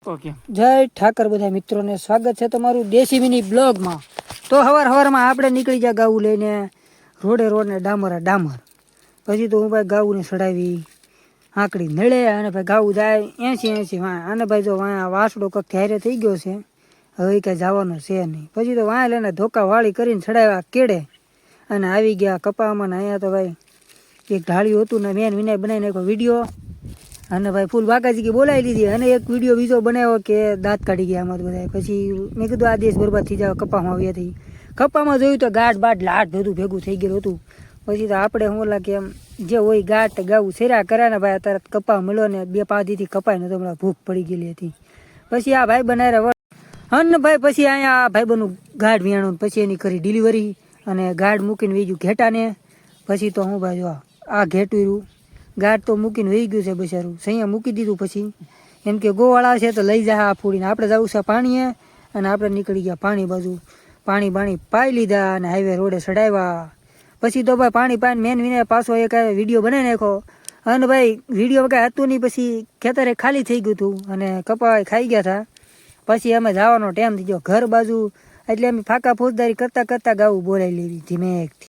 Okay જય ઠાકર બધા મિત્રોને સ્વાગત છે તમારું દેશી મિની બ્લોગમાં. તો સવારમાં આપણે નીકળી ગયા ગાવું લઈને રોડે ડામર પછી તો હું ભાઈ ગાવુંને ચડાવી આંકડી નળે અને ભાઈ ગાવું જાય 80 વાં અને ભાઈ જો વાં વાસડો કંઈક ત્યારે થઈ ગયો છે, હવે કાંઈ જવાનો છે નહીં. પછી તો વાં લઈને ધોકા વાળી કરીને ચડાવ્યા કેડે અને આવી ગયા કપામાં. અહીંયા તો ભાઈ એક ઢાળ્યું હતું ને મેન વિનાય બનાવી નાખ્યો વિડીયો અને ભાઈ ફૂલ બાકાજી કે બોલાવી લીધી અને એક વિડીયો બીજો બનાવ્યો કે દાંત કાઢી ગયા અમારે બધા. પછી મેં કીધું આ દેશ બરબાદ થઈ જાવ, કપામાં આવી હતી. કપામાં જોયું તો ગાંઠ બાટ લાટ બધું ભેગું થઈ ગયેલું હતું. પછી તો આપણે શું લાગે એમ જે હોય ગાંઠ ગાવું સેરા કર્યા ને ભાઈ અત્યારે કપા મળ્યો ને 2-5 દીથી કપાય ને તો હમણાં ભૂખ પડી ગયેલી હતી. પછી આ ભાઈ બનાવ્યા અને ભાઈ પછી અહીંયા આ ભાઈ બનું ગાઢ વિયાણું પછી એની કરી ડિલિવરી અને ગાઢ મૂકીને વીજું ઘેટાને. પછી તો હું ભાઈ જો આ ઘેટું ગાઢ તો મૂકીને વહી ગયું છે બચારું, સૈયા મૂકી દીધું. પછી એમ કે ગોવાળા છે તો લઈ જાય આ ફૂડીને. આપણે જવું છે પાણીએ અને આપણે નીકળી ગયા પાણી બાજુ. પાણી પાઈ લીધા અને હાઈવે રોડે ચડાવ્યા. પછી તો ભાઈ પાણી પાઈને મેન વિને પાછો એક વિડીયો બનાવી નાખ્યો અને ભાઈ વિડીયો કાંઈ હતું નહીં. પછી ખેતરે ખાલી થઈ ગયું હતું અને કપા ખાઈ ગયા હતા. પછી અમે જવાનો ટાઈમ થઈ ગયો ઘર બાજુ, એટલે અમે ફાંકા ફોજદારી કરતાં ગાવું બોલાવી લેવી ધીમેકથી.